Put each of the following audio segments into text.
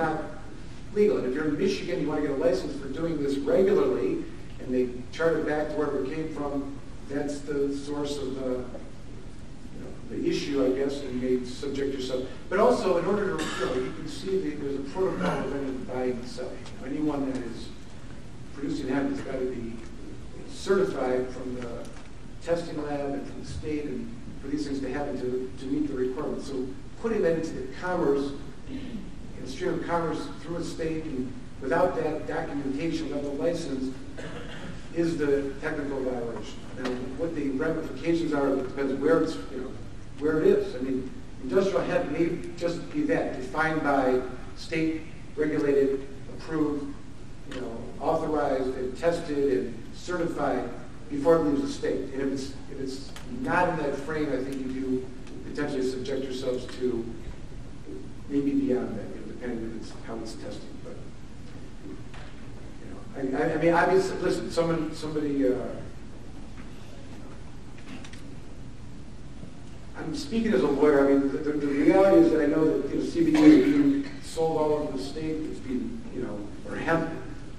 not legal. And if you're in Michigan, you want to get a license for doing this regularly, and they chart it back to wherever it came from, that's the source of the issue, I guess, and you may subject yourself. But also, in order to, you can see there's a protocol of any buying and selling. Anyone that is producing hemp has got to be certified from the testing lab and from the state, and for these things to happen to meet the requirements. So putting that into the commerce, stream of commerce through a state, and without that documentation, without the license, is the technical violation. Now, what the ramifications are depends where it's, where it is. I mean, industrial hemp may just be that, defined by state-regulated, approved, authorized, and tested, and certified before it leaves the state. And if it's not in that frame, I think you do potentially subject yourselves to maybe beyond that, depending on how it's tested. But I mean, obviously, listen, somebody. I'm speaking as a lawyer. I mean, the reality is that I know that CBD is being sold all over the state. It's being, or hemp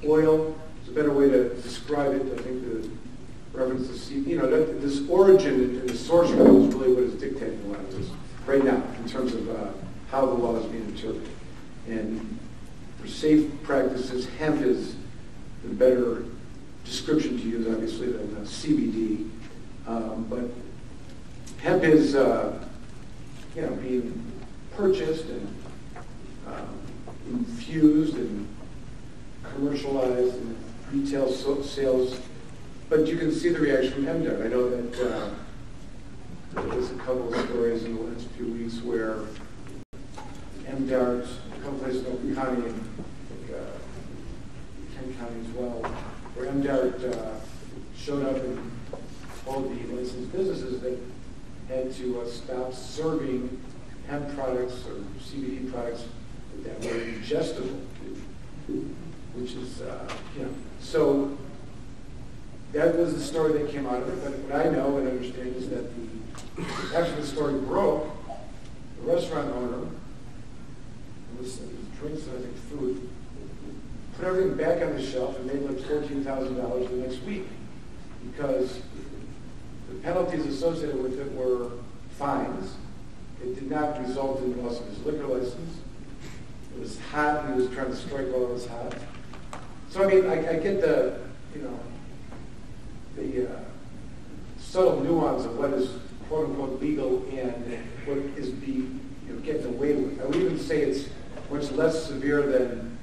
oil is a better way to describe it. I think the reference to CBD, this origin and the source of it is really what is dictating a lot of this right now in terms of how the law is being interpreted. And for safe practices, hemp is the better description to use, obviously, than CBD. But hemp is, being purchased and infused and commercialized in retail sales. But you can see the reaction from MDART. I know that there's a couple of stories in the last few weeks where MDART, a couple places in Oakland County and Kent County as well, where MDART showed up and told the licensed businesses that had to stop serving hemp products or CBD products that were ingestible, which is, so that was the story that came out of it. But what I know and understand is that after the story broke, the restaurant owner, it was drinks and I think food, put everything back on the shelf and made like $14,000 the next week because the penalties associated with it were fines. It did not result in the loss of his liquor license. It was hot. He was trying to strike while it was hot. So I mean, I get the subtle nuance of what is quote unquote legal and what is being getting away with. I would even say it's much less severe than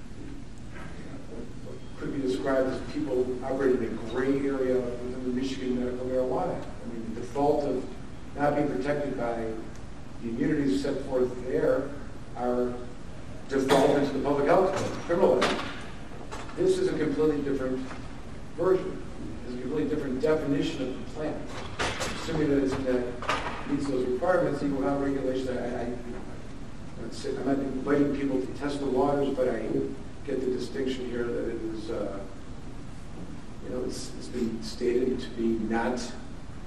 what could be described as people operating in a gray area within the Michigan medical marijuana. I mean, the default of not being protected by the immunities set forth there are default into the public health code, criminalized. This is a completely different version. It's a completely different definition of the plant. Assuming that it meets those requirements, even without regulation, I'm not inviting people to test the waters, but I get the distinction here that it is, it's been stated to be not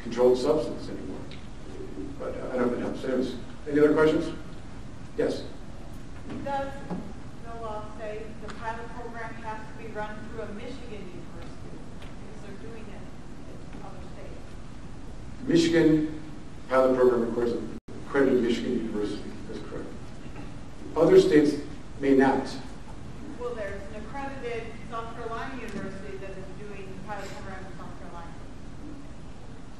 controlled substance anymore. But I don't know if it helps. Anyways, any other questions? Yes? Does the law say the pilot program has to be run through a Michigan university because they're doing it in other states? Michigan pilot program requires an accredited Michigan university. That's correct. Other states may not. Well, there's an accredited South Carolina university that is doing the pilot program in South Carolina.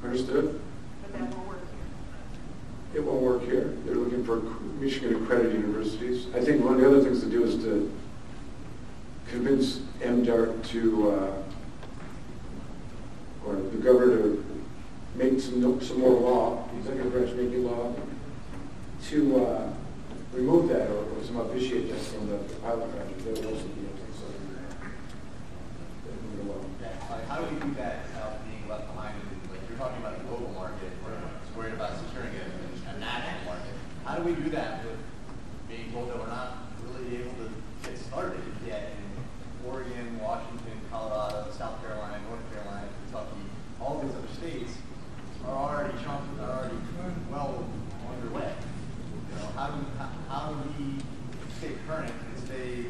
Understood? But that won't work here. It won't work here. They're looking for Michigan accredited universities. I think one of the other things to do is to convince MDART to, or the governor to make some more law, the executive branch making law, to remove that or some officiate that from the pilot project. That would also be how do we do that without being left behind? Like you're talking about the local market, we're worried about securing it in a national market. How do we do that with being told that we're not really able to get started yet in Oregon, Washington, Colorado, South Carolina, North Carolina, Kentucky, all these other states are already well underway. How do we stay current and stay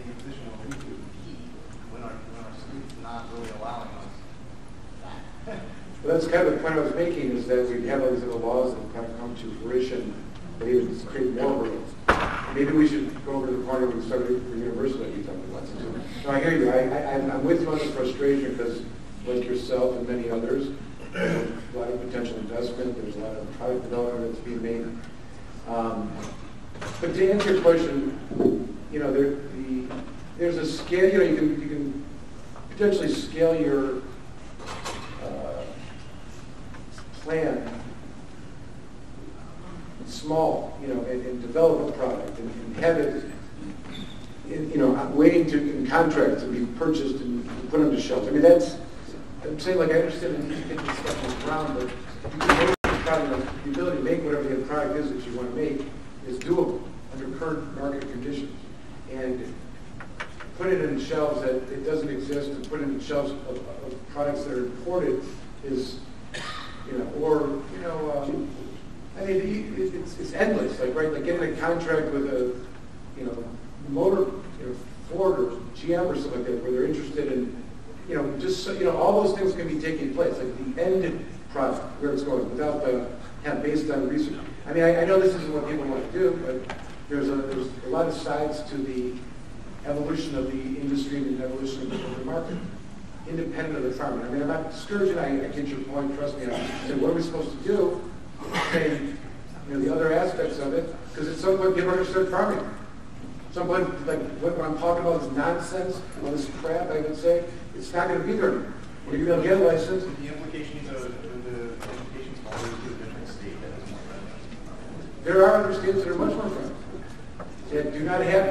But that's kind of the point I was making, is that we have all these other laws that kind of come to fruition that even create more hurdles. Maybe we should go over to the corner and start for university like we talked about. No, I hear you. I'm with you on the frustration because, like yourself and many others, there's a lot of potential investment. There's a lot of product development that's being made. But to answer your question, you know, there's a scale. You know, you can potentially scale your plan small, you know, and develop a product and have it, you know, waiting in contract to be purchased and put on the shelf. I mean, I'm saying, like, I understand that you can get this stuff on the ground, but you can make the product, the ability to make whatever the product is that you want to make is doable under current market conditions. And put it in shelves that it doesn't exist, and put it in shelves of products that are imported is, you know, or, you know, I mean, it's endless. Like, right, like getting a contract with a, you know, motor, you know, Ford or GM or something like that, where they're interested in, you know, just so, you know, all those things can be taking place, like the end product, where it's going, without the based on research. I mean, I know this isn't what people want to do, but there's a lot of sides to the evolution of the industry and the evolution of the market, independent of the farmer. I mean, I'm not discouraging. I get your point. Trust me. I'm saying, what are we supposed to do? Say, you know, the other aspects of it, because at some point people are going to start farming. At some point, like what I'm talking about, this nonsense, all this crap, I would say, it's not going to be there anymore. You're going to get a license. The implications of always to a different state that is more friendly. There are other states that are much more friendly, that do not have.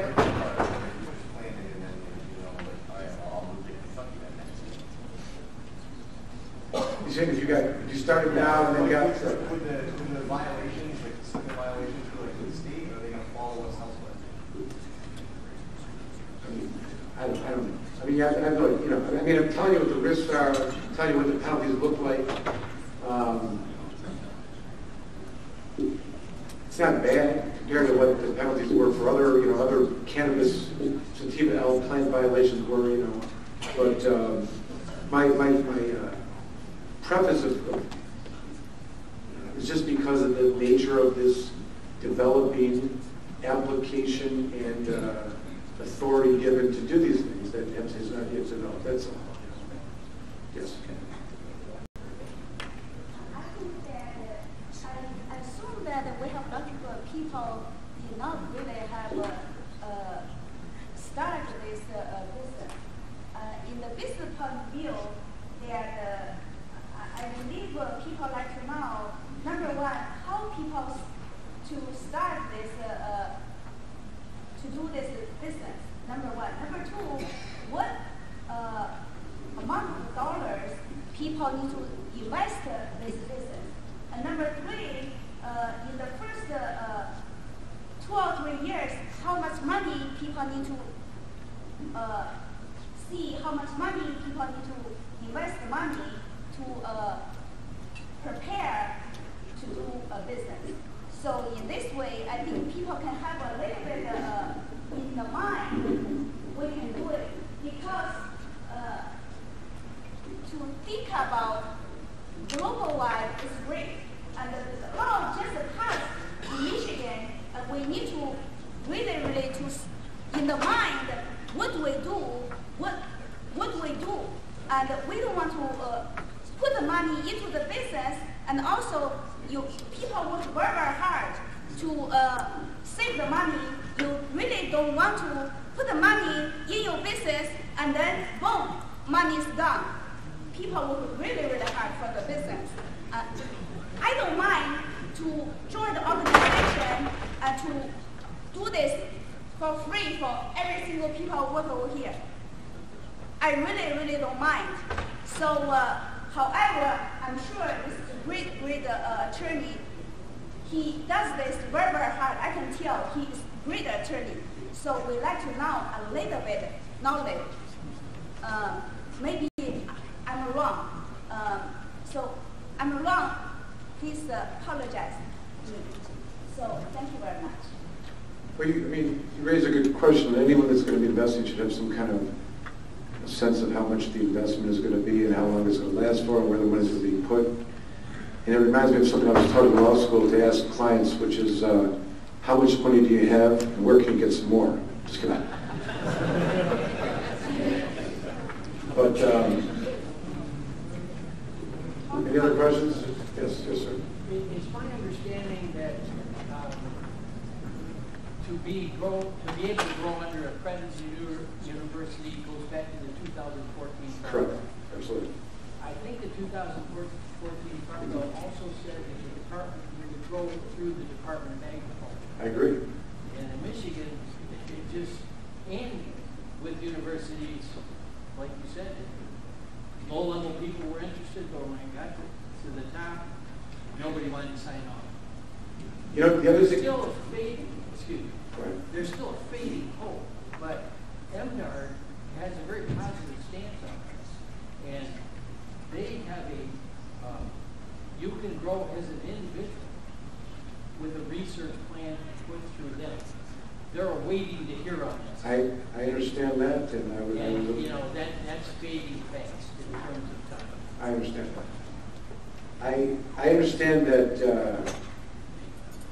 You saying if you started now and then got with the violations, like the second violations for like the state, are they going to follow what's elsewhere? I don't know. I mean, you know, I mean, I'm telling you what the risks are. I'm telling you what the penalties look like. It's not bad compared to what the penalties were for other cannabis sativa L plant violations were, you know. But my preface is just because of the nature of this developing application and authority given to do these things that EPSA is not yet developed. That's all. Yes. I think that I assume that we have a lot of people did not really have started this business. In the business point of view, that I believe people like to know, number one, how people to start this, to do this business, number one. Number two, what amount of dollars people need to invest this business. And number three, in the first 2 or 3 years, how much money people need to see, how much money people need to invest the money to prepare to do a business. So in this way, I think people can have a little bit in the mind we can do it, because to think about global wide is great, and the law just passed in Michigan. We need to really to in the mind what do we do, what do we do, and we don't want to put the money into the business, and also people work very hard to save the money. You really don't want to put the money in your business and then boom, money is gone. People work really hard for the business. I don't mind to join the organization and to do this for free for every single people who work over here. I really don't mind. So, however, I'm sure this is a great attorney. He does this very hard. I can tell he is a great attorney. So we like to know a little bit knowledge. Maybe I'm wrong. So I'm wrong. Please apologize to me. So thank you very much. Well, you raise a good question. Anyone that's going to be investing should have some kind of a sense of how much the investment is going to be and how long it's going to last for and where the money is going to be put. And it reminds me of something I was taught in law school to ask clients, which is, how much money do you have and where can you get some more? Just kidding. But, any other questions? Yes, sir. It's my understanding that to be able to grow under accredited university goes back to the 2014. Correct. Absolutely. I think the 2014 Farm Bill also said that the department would grow through the Department of Agriculture. I agree. And in Michigan, it just, and with universities, like you said, low-level people were interested, but when I got to the top, nobody wanted to sign off. You know, the other There's thing... still a fading, excuse me, Right. there's still a fading hope, but MDARD has a very positive stance on this. And they have you can grow as an individual with a research plan put through them. They're waiting to hear on this. I understand that, and I would... And, you know, that's fading fast in terms of time. I understand that. I understand that,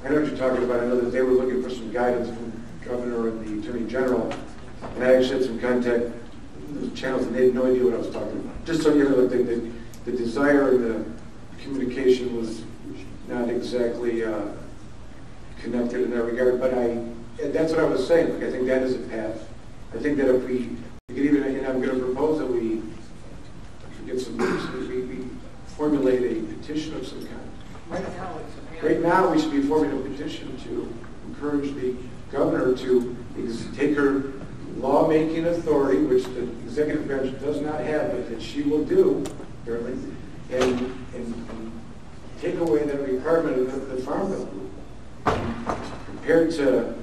I know what you're talking about. I know that they were looking for some guidance from the governor and the attorney general, and I actually had some contact with channels, and they had no idea what I was talking about. Just so you know, the desire and the communication was not exactly connected in that regard, but that's what I was saying. Like, I think that is a path. I think that if we could even, and I'm going to propose that we get we formulate a petition of some kind. Right now, we should be forming a petition to encourage the governor to take her lawmaking authority, which the executive branch does not have, but that she will do, apparently, and take away that requirement of the Farm Bill. Prepared to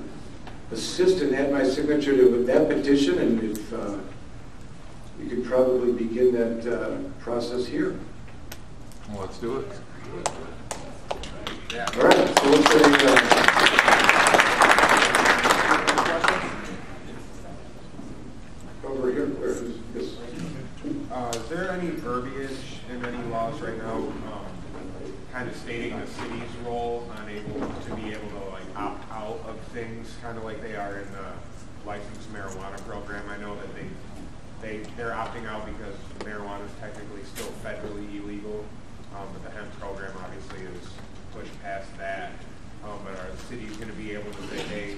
assist and add my signature to that petition, and if we could probably begin that process here. Well, let's do it. Yeah. All right, so let's say, over here, where is this? Is there any verbiage in any laws right now kind of stating the city's role on able to be able to like opt out of things, kind of like they are in the licensed marijuana program? I know that they're opting out because marijuana is technically still federally illegal, but the hemp program obviously is pushed past that. But are the cities going to be able to say, hey,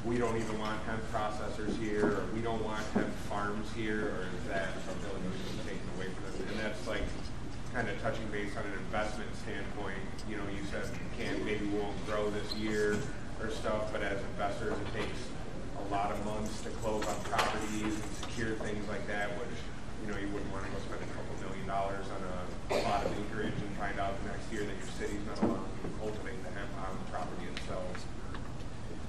we don't even want hemp processors here, or we don't want hemp farms here, or is that ability to be taken away from them? And that's like kind of touching base on an investment standpoint. You know, you said maybe we won't grow this year or stuff, but as investors, it takes a lot of months to close on properties and secure things like that, which, you know, you wouldn't want to go spend a couple $1 million on a plot of acreage and find out the next year that your city's not allowed to cultivate the hemp on the property itself.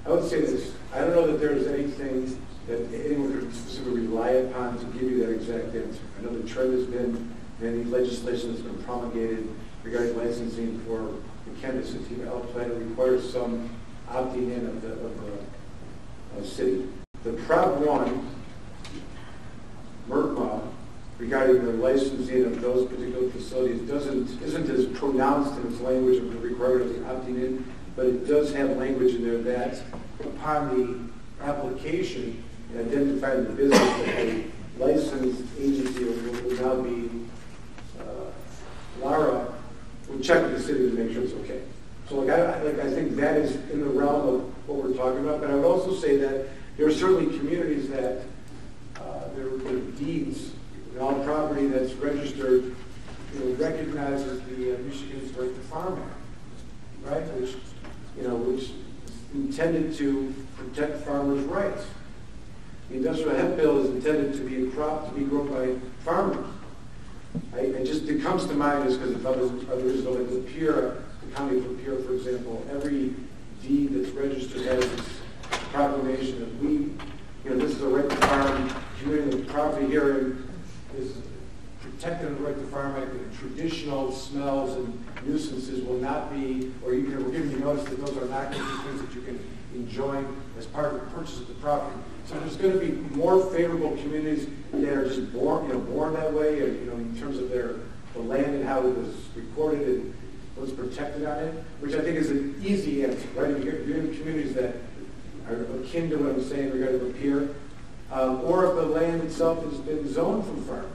I would say this. I don't know that there's anything that anyone could specifically rely upon to give you that exact answer. I know the trend has been, any legislation that's been promulgated regarding licensing for the cannabis sativa plant requires some opting in of the city. The Prop 1, MRCMA, regarding the licensing of those particular facilities isn't as pronounced in its language of the requirement of the opting in, but it does have language in there that upon the application and identifying the business that a licensed agency will now be, LARA will check with the city to make sure it's okay. So I think that is in the realm of what we're talking about, but I would also say that there are certainly communities that their deeds, all property that's registered, recognizes the Michigan's Right to Farm Act, right? Which is intended to protect farmers' rights. The industrial hemp bill is intended to be a crop to be grown by farmers. It comes to mind is because of others, like the county of Lapeer, for example, every deed that's registered has this proclamation that this is a right to farm community. The property here is protected in the Right to Farm Act, and traditional smells and nuisances will not be, or we're giving you notice that those are not going to be things that you can enjoy as part of the purchase of the property. So there's going to be more favorable communities that are just born that way, in terms of the land and how it was recorded and what's protected on it, which I think is an easy answer, right? You're in communities that are akin to what I'm saying regarding up here, or if the land itself has been zoned from farm.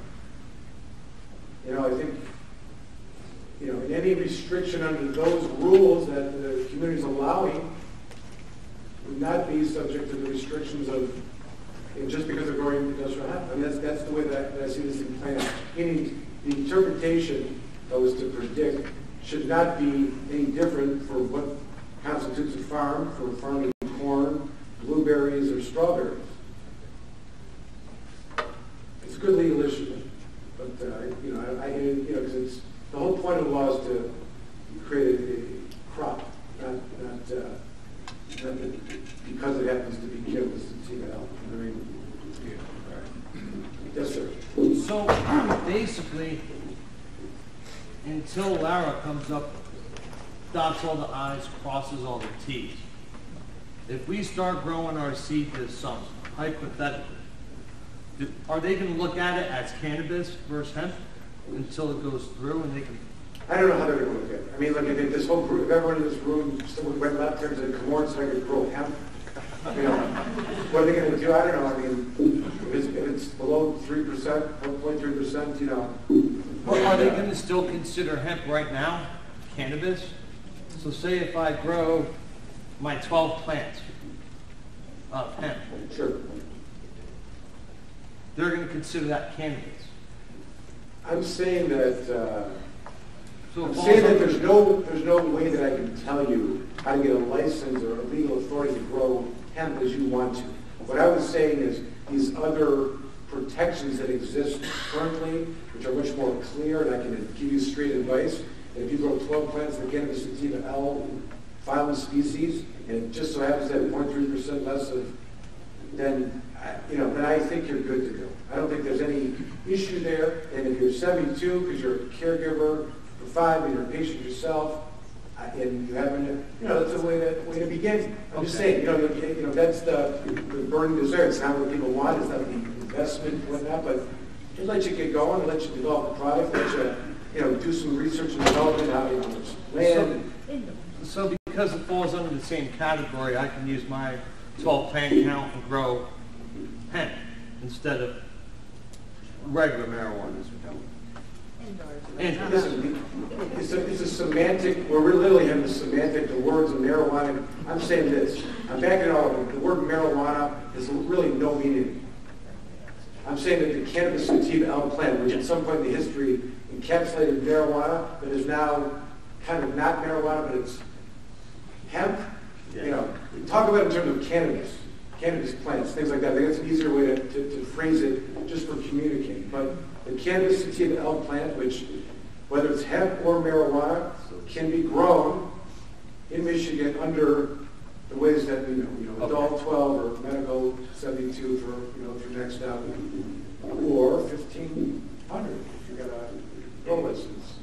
I think, in any restriction under those rules that the community is allowing would not be subject to the restrictions of, just because they're growing industrial hemp. I mean, that's the way that I see this in plan. Meaning, the interpretation that was to predict should not be any different for what constitutes a farm, for farming corn, blueberries, or strawberries. It's a good legal issue, but because it's the whole point of the law is to create a crop, not because it happens to be cannabis and CBD. I mean, yes, sir. So basically, until Lara comes up, dots all the I's, crosses all the T's. If we start growing our seed this summer, hypothetically, are they going to look at it as cannabis versus hemp until it goes through and they can? I don't know how they're going to look at it. I mean, look, if this whole group, if everyone in this room someone went left turns and come on, so I could grow hemp, what are they going to do? I don't know. I mean, if it's below 3%, 1.3%, Well, are they going to still consider hemp right now cannabis? So say if I grow my 12 plants of hemp, Sure. they're going to consider that cannabis. I'm saying that So I'm it saying falls that under- there's no way that I can tell you how to get a license or a legal authority to grow hemp as you want to. What I was saying is these other protections that exist currently, which are much more clear, and I can give you straight advice. And if you grow 12 plants of cannabis sativa L phylum species, and it just so happens to have 0.3% less of, then I think you're good to go. I don't think there's any issue there. And if you're 72 because you're a caregiver for 5 and you're a patient yourself, and you haven't, that's a way to begin. I'm just saying, that's the burning desire. It's not what people want. It's not the investment and whatnot, but it lets you get going, it lets you develop the product, let you, do some research and development, how much land. So because it falls under the same category, I can use my 12 plant count and grow hemp instead of regular marijuana. Listen, it's a semantic, where we're literally having the semantic, the words of marijuana. I'm saying this. I'm backing it all up. The word marijuana has really no meaning. I'm saying that the cannabis sativa L plant, which at some point in the history encapsulated marijuana, but is now kind of not marijuana, but it's hemp. Talk about it in terms of cannabis plants, things like that. I think that's an easier way to phrase it just for communicating. But the cannabis sativa L plant, which, whether it's hemp or marijuana, can be grown in Michigan under the ways that we know, adult 12 or medical 72 for your next out, or 1,500 if you got a grow license.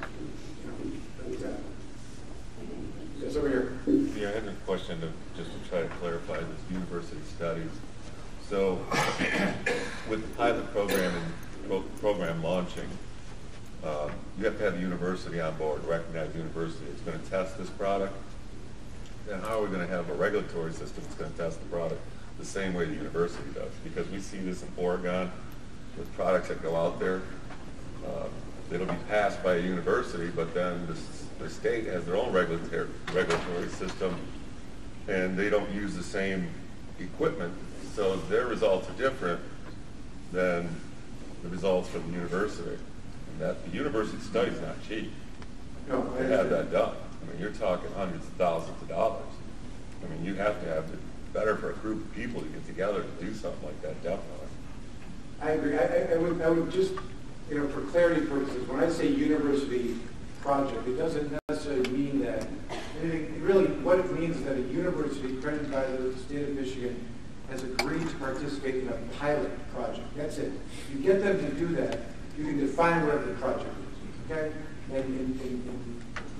Yes, over here. Yeah, I had a question just to try to clarify this university studies. So, with the pilot program and program launching, you have to have the university on board, recognized university. It's going to test this product. And how are we going to have a regulatory system that's going to test the product the same way the university does? Because we see this in Oregon with products that go out there. It'll be passed by a university, but then the state has their own regulatory system, and they don't use the same equipment, so their results are different than the results from the university. And that the university study is not cheap. No, To have that done. I mean, you're talking hundreds of thousands of dollars. I mean, you have to have it better for a group of people to get together to do something like that, definitely. I agree. I would just, for clarity purposes, when I say university project, it doesn't necessarily mean that anything. Really, what it means is that a university accredited by the state of Michigan has agreed to participate in a pilot project. That's it. You get them to do that, you can define whatever the project is, okay? And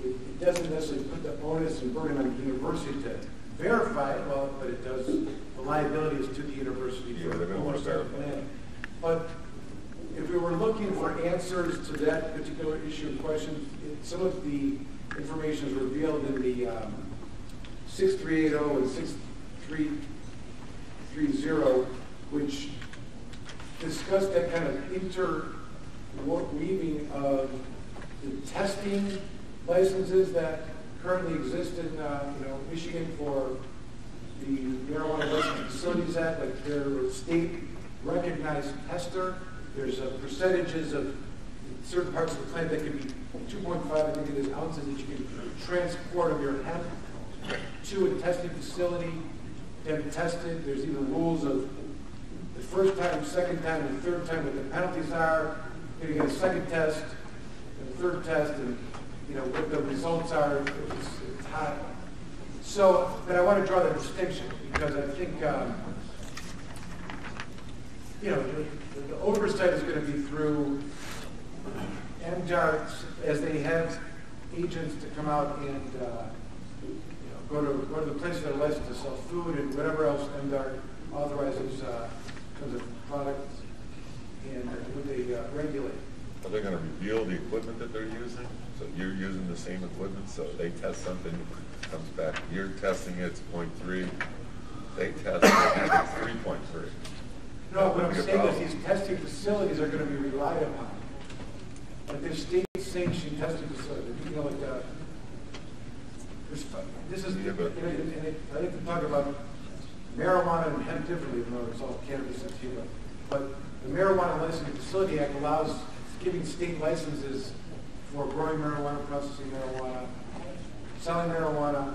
it doesn't necessarily put the onus and burden on the university to verify it, well, but it does, the liability is to the university. Yeah, they're gonna wanna verify it. But if we were looking for answers to that particular issue of questions, some of the information is revealed in the 6380 and 6330, which discuss that kind of interweaving of the testing licenses that currently exist in Michigan for the Marijuana Licensing Facilities Act, like they're a state recognized tester. There's percentages of certain parts of the plant that can be 2.5, I think it is, ounces that you can transport of your hemp to a testing facility, then tested. There's even rules of the first time, second time, and third time, what the penalties are. You get a second test, and a third test, and what the results are. It's high. So, but I want to draw that distinction because I think the oversight is going to be through MDART as they have agents to come out and go to the places that are licensed to sell food and whatever else MDART authorizes in terms of products and what they regulate. Are they going to reveal the equipment that they're using? So you're using the same equipment, so they test something, it comes back, you're testing it, it's 0.3, they test it, it's 3.3. No, what I'm saying is these testing facilities are going to be relied upon. Like there's state-sanctioned testing facilities. This is, Yeah, but- I like to talk about marijuana and hemp differently, even though it's all cannabis and sativa. But the Marijuana Licensing Facility Act allows giving state licenses for growing marijuana, processing marijuana, selling marijuana,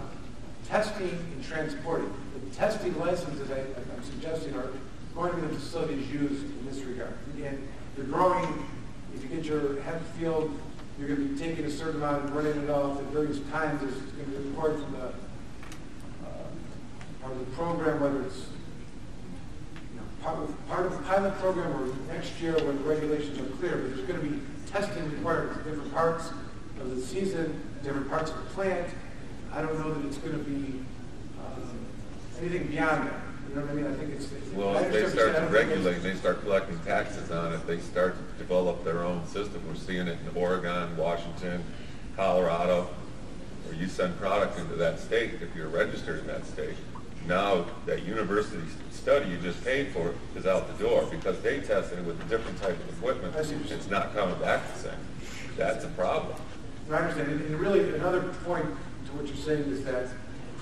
testing and transporting. The testing licenses I'm suggesting are going to be the facilities used in this regard. Again, you're growing, if you get your hemp field, you're going to be taking a certain amount and running it off at various times. It's going to be required from the part of the program, whether it's part of the pilot program or next year when the regulations are clear. But there's going to be testing requirements in different parts of the season, different parts of the plant. I don't know that it's going to be anything beyond that. You know what I mean? I think it's Well, if they start to regulate, they start collecting taxes on it, they start to develop their own system. We're seeing it in Oregon, Washington, Colorado, where you send product into that state if you're registered in that state. Now that university study you just paid for is out the door because they tested it with a different type of equipment. It's not coming back the same. That's a problem. I understand. And really, another point to what you're saying is that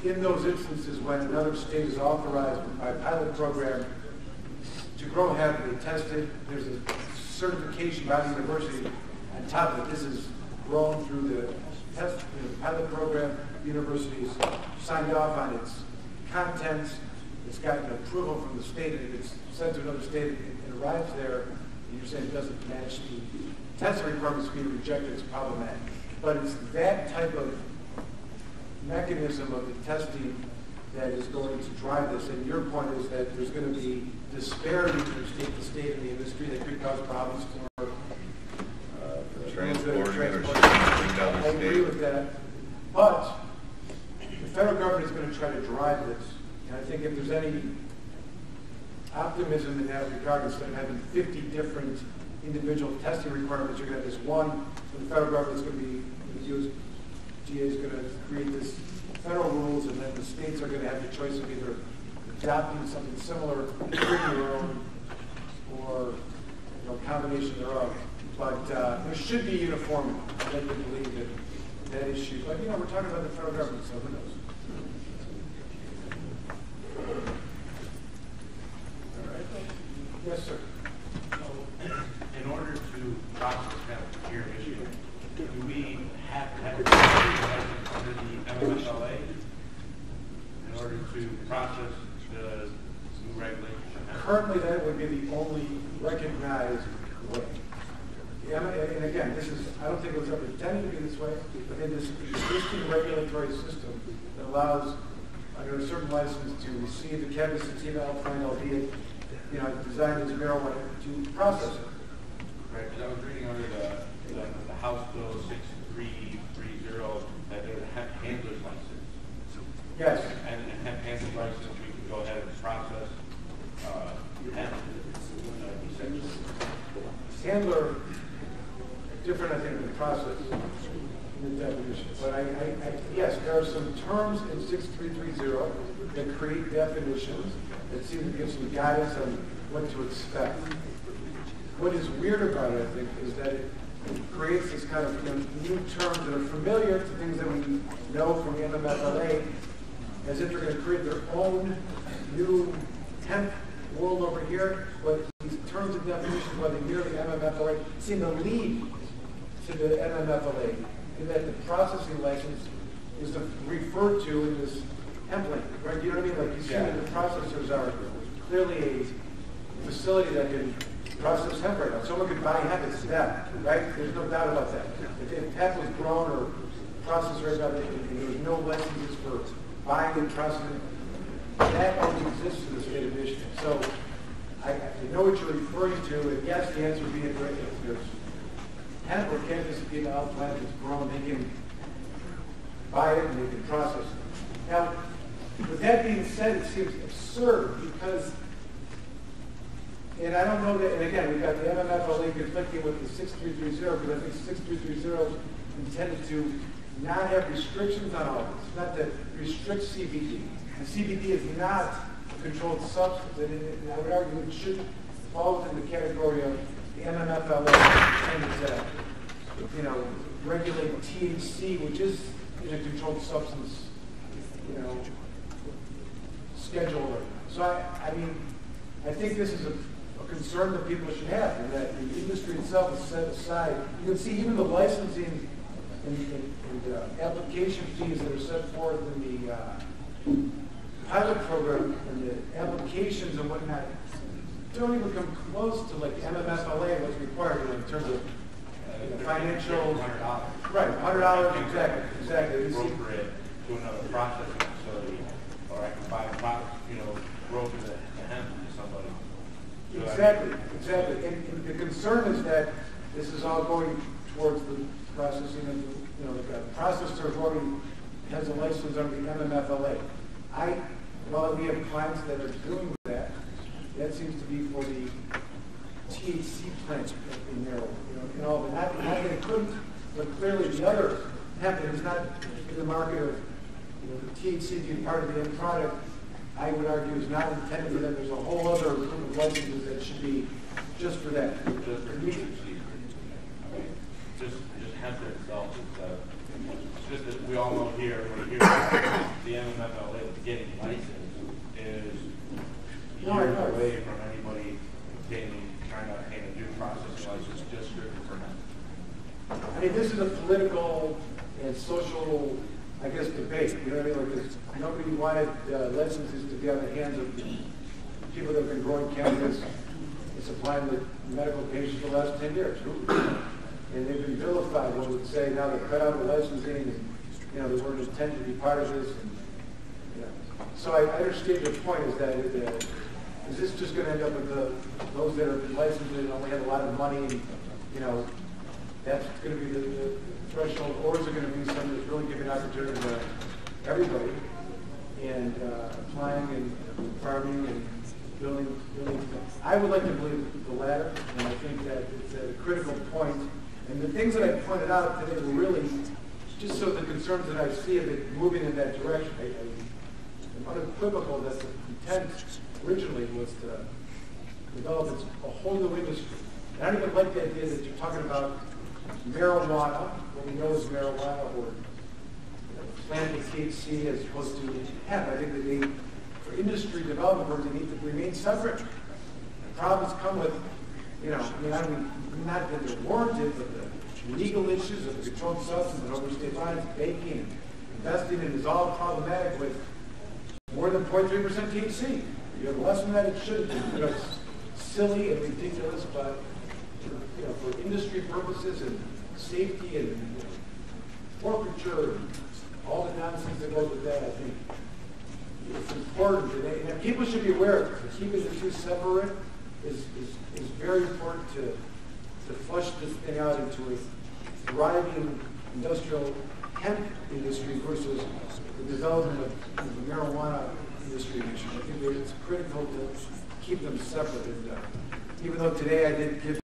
in those instances when another state is authorized by a pilot program to grow hemp, they test it, there's a certification by the university on top of it. This is grown through the pilot program. The university is signed off on its contents. It's gotten approval from the state, and it's sent to another state, and it arrives there, and you're saying it doesn't match the testing requirements being rejected. It's problematic. But it's that type of mechanism of the testing that is going to drive this. And your point is that there's going to be disparity from state to state in the industry that could cause problems for Transporting or shipping to I another agree state. with that. But the federal government is going to try to drive this. And I think if there's any optimism in that regard, instead of having 50 different individual testing requirements, you're going to have this one. The federal government is going to be, the USDA is going to create this federal rules, and then the states are going to have the choice of either adopting something similar, creating their own, or a combination thereof. But there should be uniformity. I like to believe that issue. But we're talking about the federal government, so who knows? All right. Yes, sir. So, in order to process hemp here in Michigan, do we have to have a license under the MMFLA in order to process the new regulations? Currently, that would be the only recognized way. Yeah, and again, I don't think it was ever intended to be this way, but in this existing regulatory system that allows, under a certain license, to receive the cannabis sativa alkaline, albeit, designed as marijuana, to process it. Right, because I was reading under the House Bill 6330 that they would have handler's license. Yes. And hemp handling license, we can go ahead and process hemp. Essentially. Handler, different, I think, in the process, in the definition. But yes, there are some terms in 6330 that create definitions that seem to give some guidance on what to expect. What is weird about it, I think, is that it creates this kind of new terms that are familiar to things that we know from the MMFLA, as if they're going to create their own new hemp world over here, but these terms and definitions, whether near the MMFLA, seem to lead to the MMFLA, in that the processing license is referred to in this hemp link, right? You know what I mean? Like you see that the processors are clearly a facility that can process hemp right now. Someone could buy hemp, it's them, right? There's no doubt about that. If hemp was grown or processed right now, and there was no licenses for buying and processing, that only exists in the state of Michigan. So I know what you're referring to, and yes, the answer would be if there's hemp or cannabis being out plant that's grown, they can buy it and they can process it. Now, with that being said, it seems absurd because, and I don't know that, and again, we've got the MMFLA conflicting with the 6330, because I think 6330 is intended to not have restrictions on all this, not to restrict CBD. And CBD is not a controlled substance, and I would argue it should fall within the category of the MMFLA and regulate THC, which is in a controlled substance, schedule. So I mean, I think this is a concern that people should have, and that the industry itself is set aside. You can see even the licensing and application fees that are set forth in the pilot program and the applications and whatnot don't even come close to like the MMFLA and what's required in terms of financial. $100. Right, $100 exactly. Broker it to another processing facility, or I can buy a product, broker the hemp to somebody. So Exactly. And the concern is that this is all going towards the processing of, the processor who already has a license under the MMFLA. While we have clients that are doing that seems to be for the THC plants in Maryland, and all, but not that it couldn't, but clearly the other hemp is not in the market of, the THC being part of the end product. I would argue is not intended for that. There's a whole other group of licenses that should be just for that. Just hemp itself is, just that we all know here, when you hear the MMFLA getting licensed is years away from anybody trying to obtain a due processing license just strictly for hemp. I mean, this is a political and social, I guess, debate. You know what I mean? Like, nobody wanted licenses to be on the hands of people that have been growing cannabis and supplying the medical patients for the last 10 years. And they've been vilified. One would say now they cut out the licensing, and they weren't intended to be part of this. And, so I understand your point is that is this just going to end up with those that are licensed and only have a lot of money, and that's going to be the threshold, or is it going to be something that's really giving opportunity to everybody and applying and farming and building? I would like to believe the latter, and I think that it's at a critical point. And the things that I pointed out today were really just so the concerns that I see of it moving in that direction. I'm unequivocal that the intent originally was to develop a whole new industry. And I don't even like the idea that you're talking about marijuana, what we know is marijuana, or planting THC as opposed to hemp. I think that for industry development work, they need to remain separate. The problems come with, not that they're warranted, but the legal issues of the controlled substance and overstate lines, baking and investing in is all problematic with more than 0.3% THC. You have less than that, it shouldn't be. It's silly and ridiculous, but for industry purposes and safety and forfeiture and all the nonsense that goes with that, I think it's important. And people should be aware of it. Keeping the two separate is very important to flush this thing out into a thriving industrial hemp industry versus the development of the marijuana industry in Michigan. I think that it's critical to keep them separate. And, even though today I did give